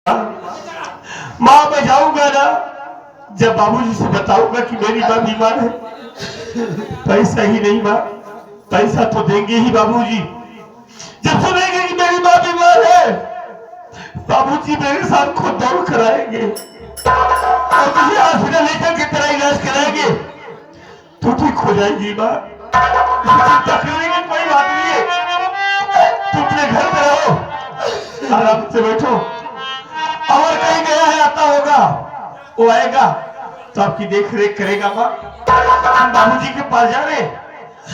माँ मैं जाऊंगा ना, जब बाबूजी से बताऊंगा कि मेरी माँ बीमार है। पैसा ही नहीं माँ, पैसा तो देंगे ही बाबूजी। जब सुनेंगे कि मेरी माँ बीमार है, बाबूजी मेरे साथ खुद दौड़ कराएंगे और तुझे हॉस्पिटल लेकर के तेरा इलाज कराएंगे। तू ठीक हो जाएगी माँ, चिंता करने की कोई बात नहीं है। तुम अपने घर में रहो, आराम से बैठो। और कहीं गया है, आता होगा, वो आएगा तो आपकी देख रेख करेगा माँ। हम बाबूजी के पास जा रहे,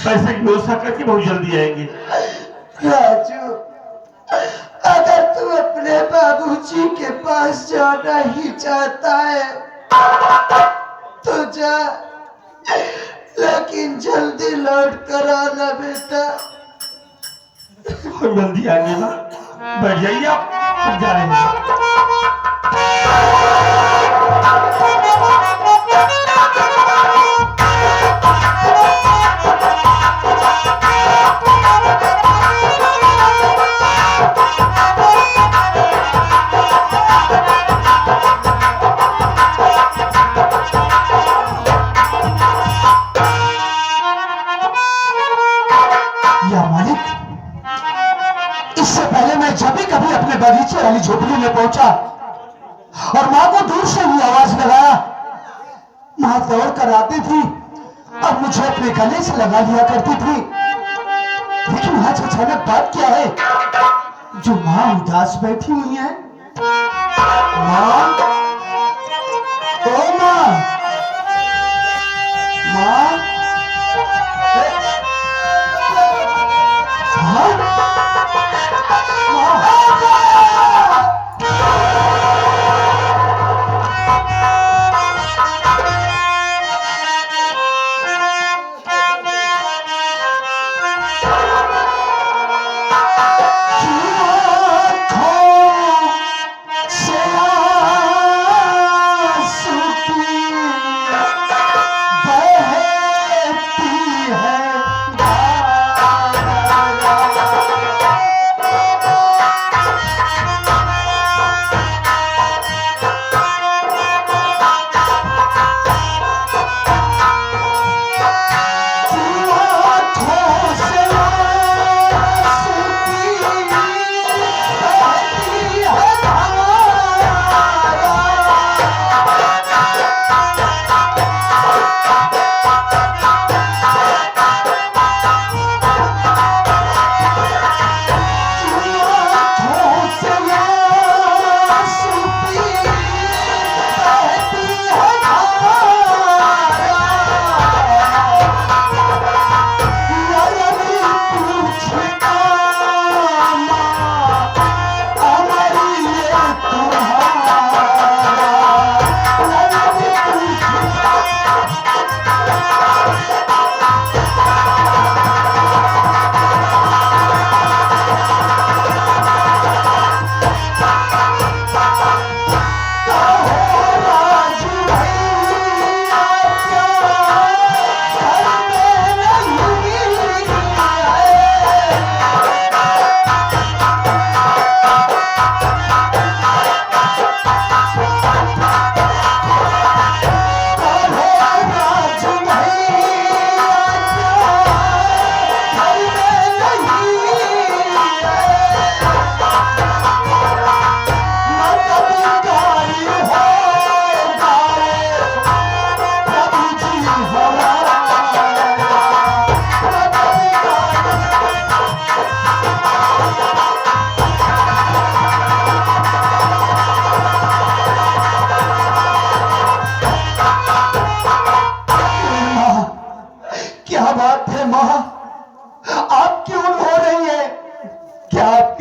पैसे की व्यवस्था करके बहुत जल्दी आएंगे। राजू, अगर तू अपने बाबूजी के पास जाना ही चाहता है तो जा, लेकिन जल्दी लौट कर आना बेटा। हम जल्दी आएंगे माँ, बैठ जाइए आप, हम जा रहे हैं। इससे पहले मैं जब भी कभी अपने बगीचे वाली झोपड़ी में पहुंचा और मां को दूर से ही आवाज लगाया, मां दौड़ कर आती थी और मुझे अपने गले से लगा लिया करती थी। लेकिन आज अचानक बात क्या है, जो मां उदास बैठी हुई है। मां, ओ मां, मां,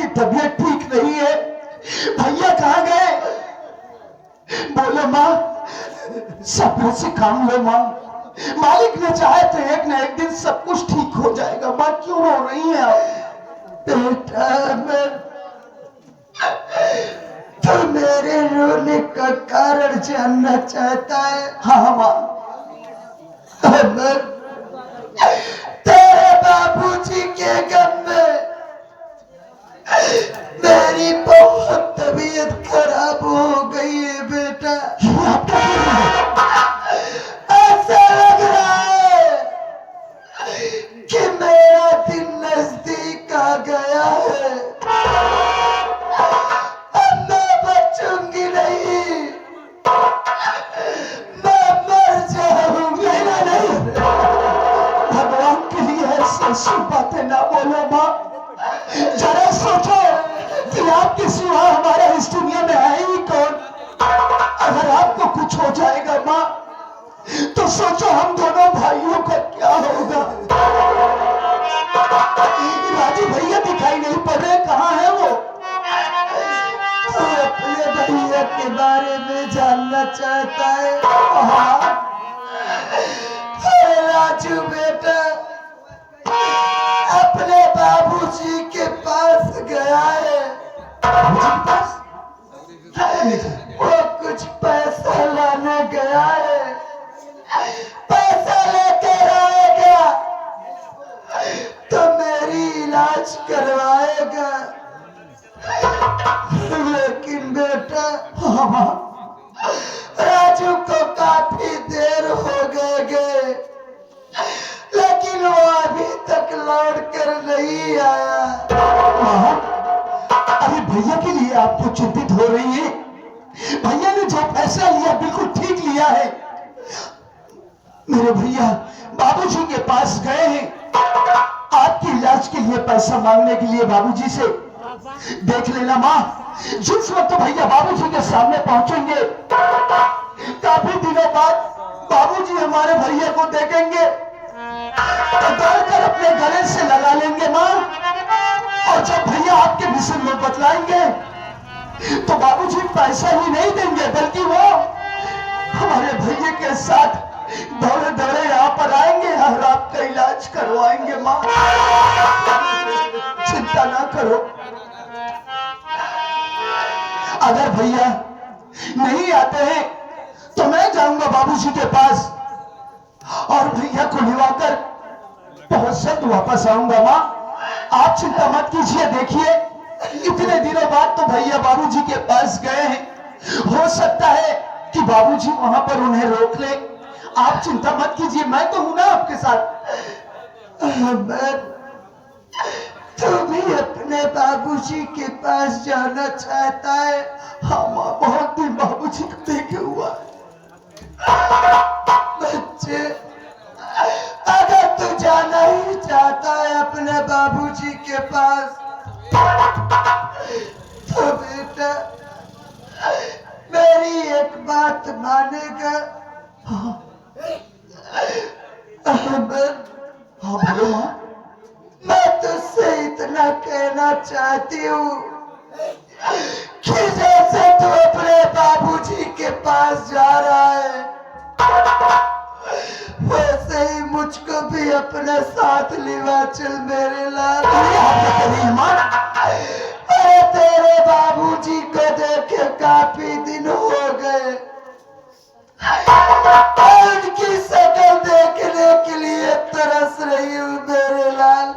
तबीयत ठीक नहीं है। भैया कहाँ गए? बोलो माँ, सब्र से काम लो माँ, मालिक ने चाहे तो एक न एक दिन सब कुछ ठीक हो जाएगा। माँ क्यों रो रही है आप? बेटा मैं तो मेरे रोने का कारण जानना चाहता है? हाँ माँ, तेरे बाबूजी के गम में मेरी बहुत बहुत तबीयत खराब हो गई है बेटा। ये आप क्या कह रहे हैं? ऐसा लग रहा है कि मेरा दिन नजदीक आ गया है। अब मैं बचूंगी नहीं, मैं मर जाऊंगी। नहीं, भगवान के लिए ऐसी बातें ना बोलो माँ। जरा सोचो कि आपके सिवा हमारा इस दुनिया में है ही कौन। अगर आपको कुछ हो जाएगा माँ, तो सोचो हम दोनों भाइयों का क्या होगा। राजू भैया दिखाई नहीं पड़ रहे, कहाँ है वो? तो अपने भैया के बारे में जानना चाहता है? हाँ राजू बेटा अपने बाबूजी के पास गया है। वो कुछ पैसा लाने गया है, पैसा लेकर आएगा तो मेरी इलाज करवाएगा। लेकिन बेटा राजू को काफी देर हो गए, लेकिन वो अभी तक लौट कर नहीं आया। अरे भैया के लिए आपको चिंतित हो रही है? भैया ने जो फैसला लिया बिल्कुल ठीक लिया है। मेरे भैया बाबूजी के पास गए हैं आपके इलाज के लिए पैसा मांगने के लिए बाबूजी से। देख लेना माँ, जिस वक्त भैया बाबूजी के सामने पहुंचेंगे, काफी दिनों बाद बाबूजी हमारे भैया को देखेंगे तो दौड़कर अपने गले से लगा लेंगे माँ। और जब भैया आपके विषय में बतलाएंगे तो बाबूजी पैसा ही नहीं देंगे, बल्कि वो हमारे भैया के साथ दौड़े दौड़े यहाँ पर आएंगे और आपका इलाज करवाएंगे माँ। चिंता ना करो। अगर भैया नहीं आते हैं तो मैं जाऊंगा बाबूजी के पास और भैया को लिवाकर बहुत जल्द वापस आऊंगा माँ। आप चिंता मत कीजिए। देखिए इतने दिनों बाद तो भैया बाबूजी के पास गए हैं, हो सकता है कि बाबूजी वहां पर उन्हें रोक ले। आप चिंता मत कीजिए, मैं तो हूं ना आपके साथ। तू भी अपने बाबूजी के पास जाना चाहता है? हाँ माँ, बहुत दिन बाबूजी को देखे हुआ। बच्चे अगर तू जाना ही चाहता है अपने बाबूजी के पास तो बेटा मेरी एक बात मानेगा। हाँ बोलो माँ। मैं तुझसे इतना कहना चाहती हूँ कि जैसे तू अपने बाबूजी के पास जा रहा है, वैसे ही मुझको भी अपने साथ लिवा चल मेरे लाल। अरे तेरे बाबूजी को देखे काफी दिन हो गए, उनकी शक्ल देखने के लिए तरस रही हूँ मेरे लाल।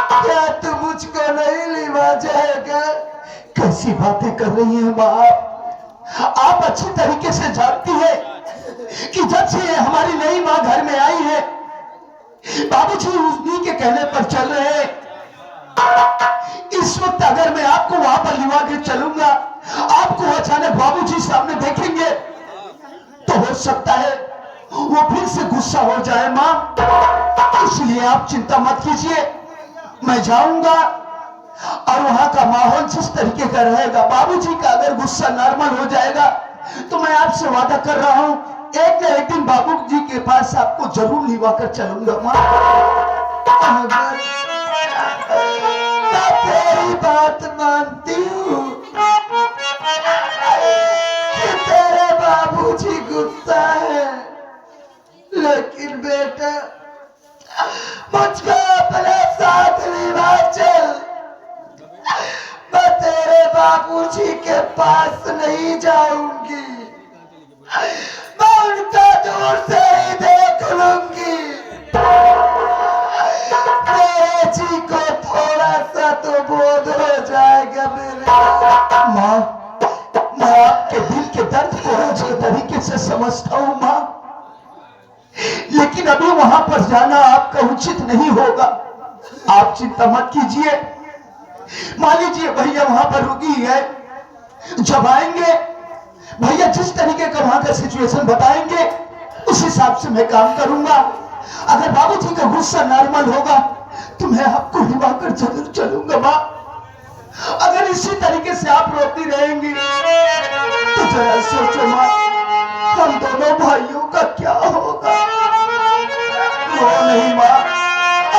क्या तू मुझको नहीं लिवा जाएगा? कैसी बातें कर रही हैं बाप? आप अच्छी तरीके से जानती है कि जब से हमारी नई माँ घर में आई है, बाबूजी उन्हीं के कहने पर चल रहे हैं। इस वक्त अगर मैं आपको वहां पर लिवा के चलूंगा, आपको अचानक बाबूजी सामने देखेंगे तो हो सकता है वो फिर से गुस्सा हो जाए माँ। इसलिए आप चिंता मत कीजिए, मैं जाऊंगा और वहां का माहौल जिस तरीके का रहेगा, बाबूजी का अगर गुस्सा नॉर्मल हो जाएगा तो मैं आपसे वादा कर रहा हूं एक न एक दिन बाबूजी के पास आपको जरूर लिवा कर चलूंगा माँ। मैं तेरी बात मानती हूँ कि तेरे बाबूजी गुस्सा है, लेकिन बेटा मुझको अपने साथ लिवा चल। मैं तेरे बाबूजी के पास नहीं जाऊंगी, मैं उनका दूर से ही देख लूंगी। तेरे जी को थोड़ा सा तो बोध हो जाएगा माँ, मैं आपके दिल के दर्द को अच्छे तरीके से समझता हूँ माँ, लेकिन अभी वहां पर जाना आपका उचित नहीं होगा। आप चिंता मत कीजिए। मान लीजिए भैया वहां पर रुकी है, जब आएंगे भैया जिस तरीके का वहां का सिचुएशन बताएंगे उस हिसाब से मैं काम करूंगा। अगर बाबूजी का गुस्सा नॉर्मल होगा तो मैं आपको हिवा कर जरूर चलूंगा माँ। अगर इसी तरीके से आप रोती रहेंगी तो जरा सोचो माँ, हम दोनों भाइयों का क्या होगा। रो नहीं माँ,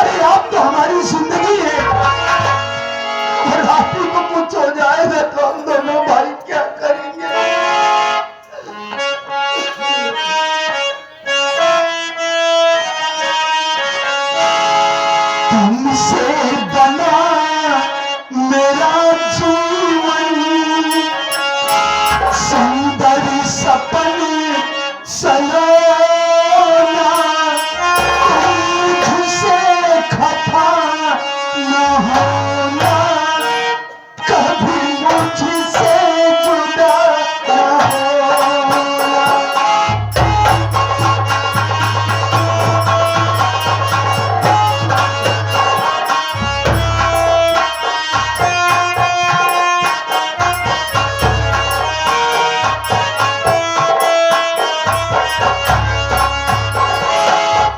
अरे आप तो हमारी जिंदगी है, और आप ही को कुछ हो जाएगा तो हम दोनों भाई क्या करेंगे। तुमसे बना मेरा जीवन, सुंदर सपन सलोना, तुझसे खफा न होना, कभी मुझसे जुदा न होना।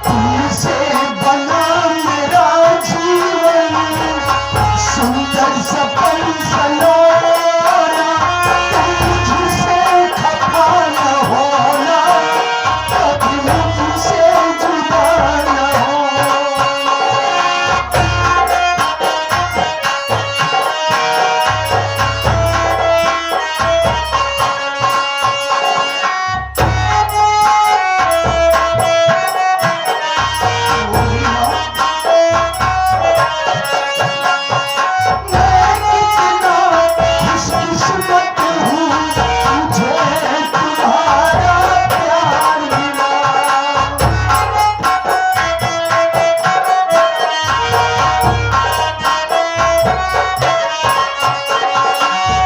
तुमसे बना मेरा जीवन, सुंदर सपन सलोना, तुझसे खफा न होना, कभी मुझसे जुदा न होना। मैं कितना खुशकिस्मत हूँ, मुझे तुम्हारा प्यार मिला।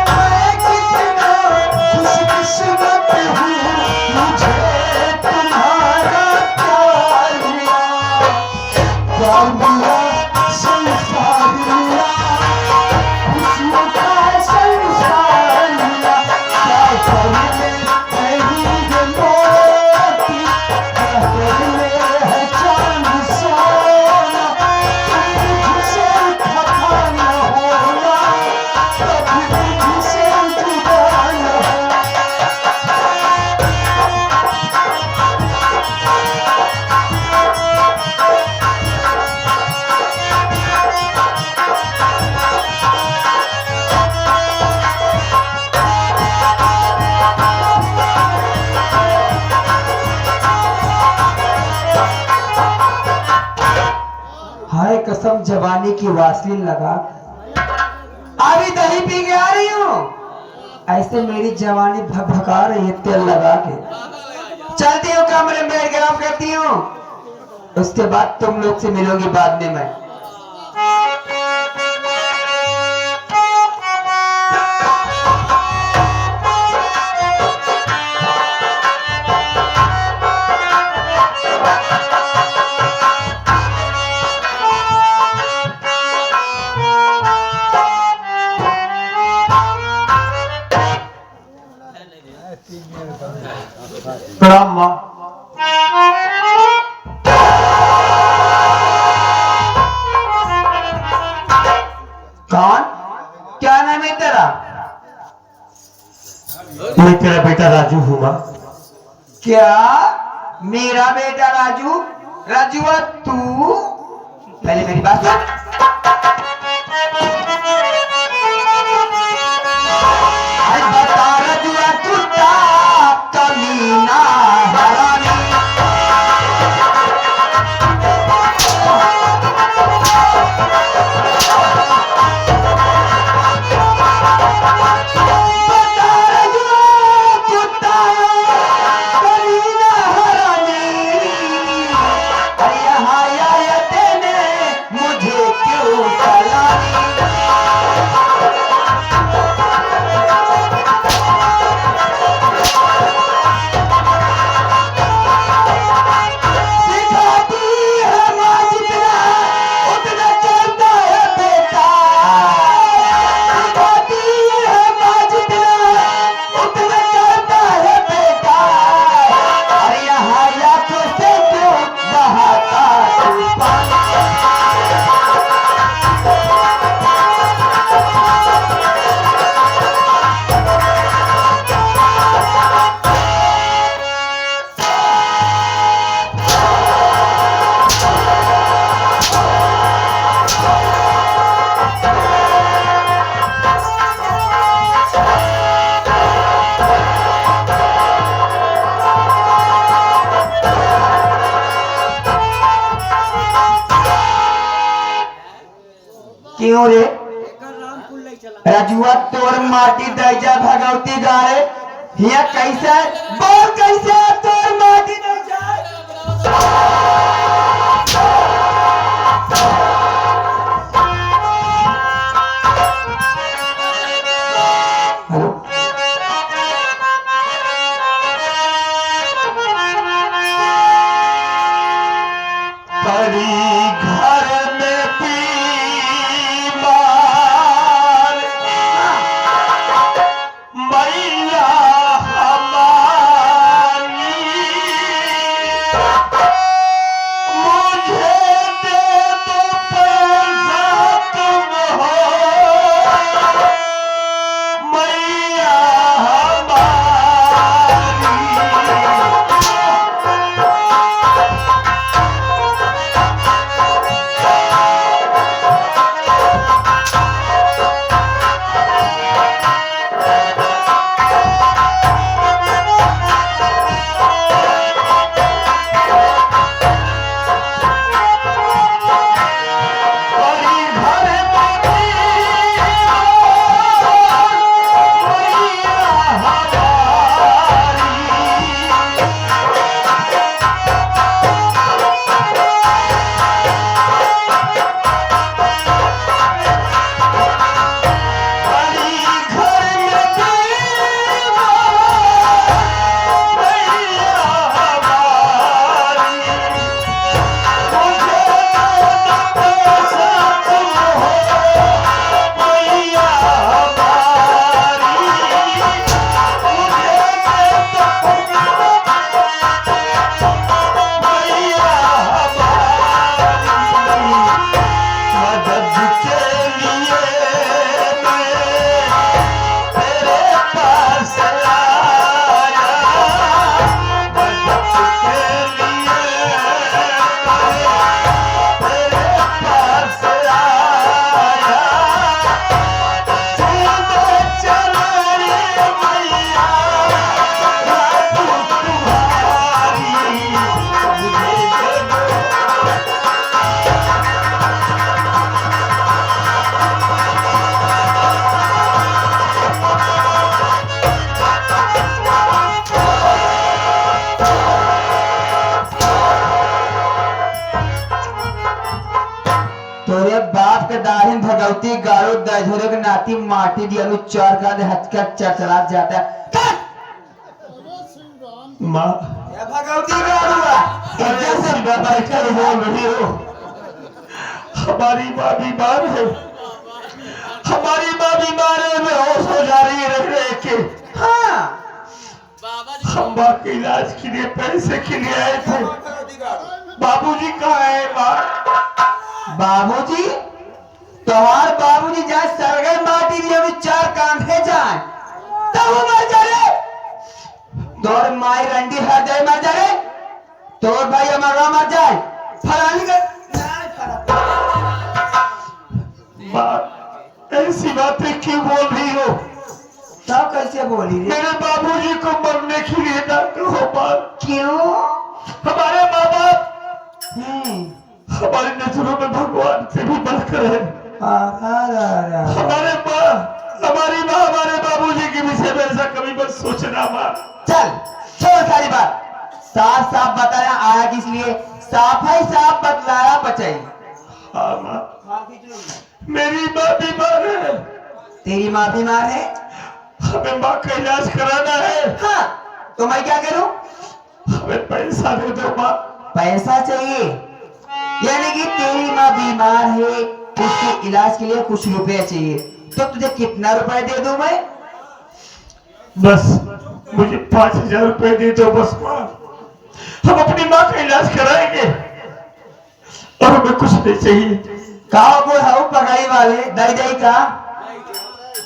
मैं कितना खुशकिस्मत हूँ, मुझे तुम्हारा प्यार मिला। प्यार मिला, संसार मिला, खुशियों का संसार मिला। क्या करने नहीं ये मोती, क्या करने है चांद सोना, तुझसे खफा न होना, कभी मुझसे जुदा न होना। हाय कसम जवानी की वासलीन लगा, अभी दही पी के आ रही हूँ, ऐसे मेरी जवानी भकभका रही है तेल लगा के। चलती हूँ कमरे में बैठ के आराम करती हूँ, उसके बाद तुम लोग से मिलोगी बाद में मैं। प्रणाम माँ। कौन, क्या नाम है तेरा? मैं तेरा बेटा राजू हूँ माँ। क्या मेरा बेटा राजू? राजुआ तू, पहले मेरी बात सुन। आज बता राजुआ तू क्या कमीना हरामी, बता राजुआ तू क्या कमीना हरामी, यहाँ आया तेने मुझे क्यों सलामी। क्यों रे रजुआ तोर माटी दैजा भगवती गारे हिया कैसे बोल कैसे तोर माटी दैजा हेलो परी घर में बीमार मैया हमारी मुझे दे दो पैसा तुम हो मैया तोरे बाप के दाहिन भगवती गाड़ो दझोरे के नाती माटी दियालू चार का दे हथका चरचरा जाता है माँ ये भगवती गाड़ूआ अरे सीधा बैठकर बोल रही हो हमारी माँ बीमार है हमारी माँ बीमार है बेहोश हो जा रही है रह रह के हाँ हम माँ के इलाज के लिए पैसे के लिए आए थे बाबूजी कहाँ है माँ बाबूजी तोहार बाबूजी जाए सरगई माटी दियालू चार कांधे जाए तब वो मर जाए तोर माई रंडी हर जाए मर जाए तोर भाई अमरवा मर जाए फलानी का माँ ऐसी बातें क्यों बोल रही हो तब कैसे बोली रे मेरे बाबूजी को मरने के लिए ना कहो माँ क्यों हमारे माँ बाप हमारी नजरों में भगवान से भी बढ़कर है हमारे माँ हमारी माँ हमारे बाबूजी के विषय में ऐसा कभी मत सोचना माँ चल छोड़ सारी बात साफ साफ बताया आया किस लिए साफ ही साफ बतलाया बचाई हाँ माँ मेरी माँ बीमार है तेरी माँ बीमार है हमें माँ का इलाज कराना है हाँ तो मैं क्या करूं हमें पैसा दे दो माँ पैसा चाहिए यानी कि तेरी माँ बीमार है उसके इलाज के लिए कुछ रुपए चाहिए तो तुझे कितना रुपए दे दूं मैं बस मुझे 5,000 रुपए दे दो बस माँ हम अपनी माँ का इलाज कराएंगे और हमें कुछ नहीं चाहिए कहा बोल हाउ पगाई वाले दई दई का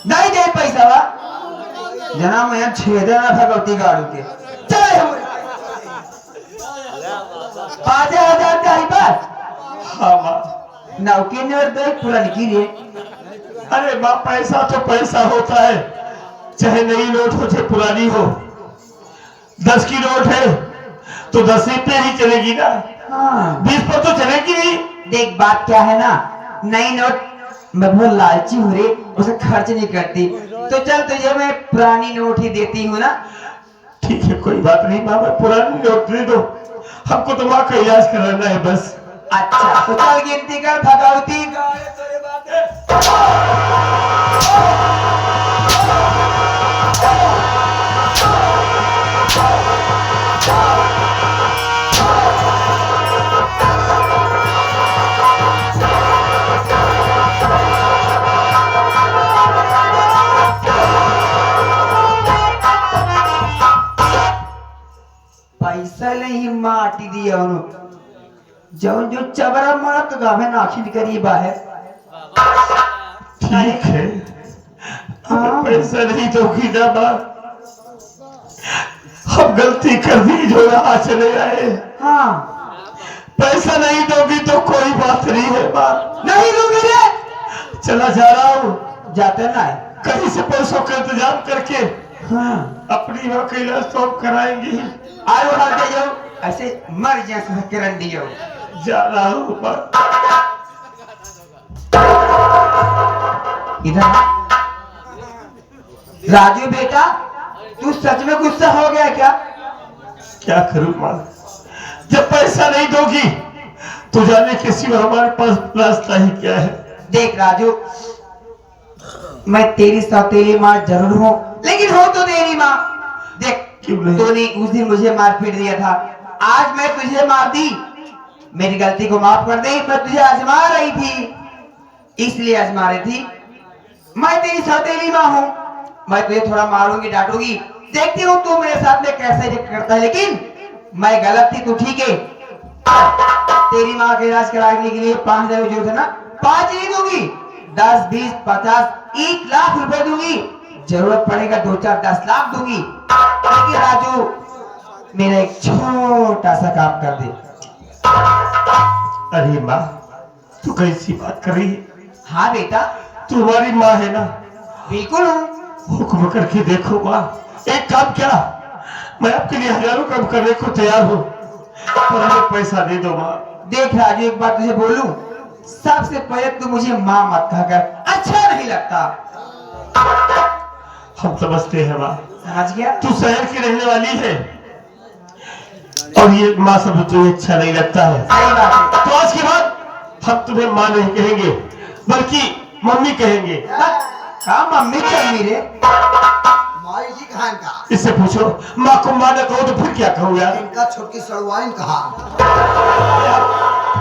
दई दई पैसा वा जना मैं छेदे ना भगवती गाड़ू के चल 5,000 का ही बस हाँ माँ नौकी ने और दो पुरनकी रे अरे माँ पैसा तो पैसा होता है चाहे नई नोट हो चाहे पुरानी हो 10 की नोट है तो 10 पे ही चलेगी ना हाँ 20 पर तो चलेगी नहीं देख बात क्या है ना नई नोट मैं बहुत लालची हूँ रे, उसे खर्च नहीं करती। तो चल तुझे मैं पुरानी नोट ही देती हूँ ना। ठीक है, कोई बात नहीं माँ, मैं पुरानी नोट दे दो, हमको तो माँ का इलाज कराना है बस। अच्छा तो चल गिनती कर, भगवती गाड़े तेरे बातें। पैसा नहीं माटी दिया जो जो चबरा मारा तो गावे नाखिल करी बाहर। ठीक है, हाँ। पैसा नहीं दोगी ना माँ, हम गलती कर दी जो यहाँ चले आए। हाँ पैसा नहीं दोगी तो कोई बात नहीं है माँ, नहीं दूंगी रे। चला जा रहा हूँ, जाते ना है। कहीं से पैसों का इंतजाम करके हाँ अपनी माँ का इलाज तो हम कराएंगे ही। आयो हाल दे जाओ, ऐसे मर जैसे किरण दियो। जा रहा हूँ माँ। इधर राजू बेटा, तू सच में गुस्सा हो गया क्या? क्या करूँ माँ, जब पैसा नहीं दोगी तो जाने के सिवा हमारे पास रास्ता ही क्या है। देख राजू, मैं तेरी सौतेली माँ जरूर हूँ, लेकिन हो तो तेरी माँ। देख क्यों नहीं? तूने उस दिन मुझे मार पीट दिया था, आज मैं तुझे मार दी, मेरी गलती को माफ कर दे। मैं तुझे आजमा रही थी, इसलिए आजमा रही थी। मैं तेरी सौतेली माँ हूँ, मैं तुझे थोड़ा मारूंगी डांटूंगी, देखती हूँ तू मेरे साथ में कैसे रिएक्ट करता है। लेकिन मैं गलत थी, तू ठीक है। तेरी माँ का इलाज कराने के लिए 5,000 जो थे ना, 5 नहीं दूंगी, 10, 20, 50, 1 लाख रुपए दूंगी, जरूरत पड़ेगा 2, 4, 10 लाख दूंगी। लेकिन राजू मेरा एक छोटा सा काम कर दे। अरे माँ, तू कैसी बात कर रही है? हाँ बेटा, तू हमारी माँ है ना, बिल्कुल हूँ। हुक्म करके देखो माँ। एक काम क्या, मैं आपके लिए हजारों काम करने को तैयार हूँ, पर हमें पैसा दे दो माँ। देख राजू, एक बात तुझे बोलूं, सबसे पहले तू मुझे माँ मत कहकर, अच्छा नहीं लगता। हम समझते हैं माँ, समझ गया? तू शहर की रहने वाली है और ये माँ सब तुझे अच्छा नहीं लगता है। सही बात है। तो आज के बाद हम तुम्हें माँ नहीं कहेंगे, बल्कि मम्मी कहेंगे। हाँ मम्मी चल मेरे। माई जी कहाँ इनका? इससे पूछो, माँ को माँ न कहो तो फिर क्या कहूँ यार? इनका छोटकी सड़वाइन कहाँ?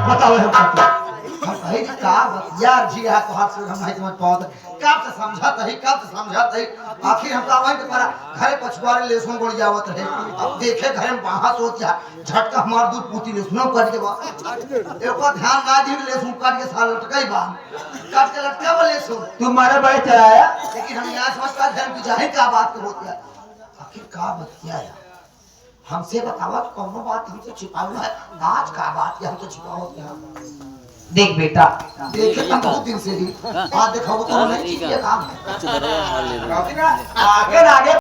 बताओ हम क्या करें? हम कही जी का यार जी है तो हाथ से हम नहीं समझ पाओ, कब से समझाता है, कब से समझाता है, आखिर हम का वहीं पे पड़ा घरे पछुआरे लेसुन गोड़ जावत रहे। अब देखे घरे में बाहर सोच जा झटका हमार दूध पूती लेसुन काट के बा एको ध्यान ना दी, लेसुन काट के साल लटकाई बा, काट के लटका बा लेसुन। तुम्हारा बड़े चलाया। लेकिन हम यहाँ समझता धर्म की जाहिर का बात को होती है, आखिर का बतिया है हमसे बतावा, तो कौन बात हमसे छिपाऊ है, आज का बात है हमसे छिपाओ क्या? देख बेटा, देखे हम बहुत दिन से भी आज देखो तो नहीं किया काम। आगे आगे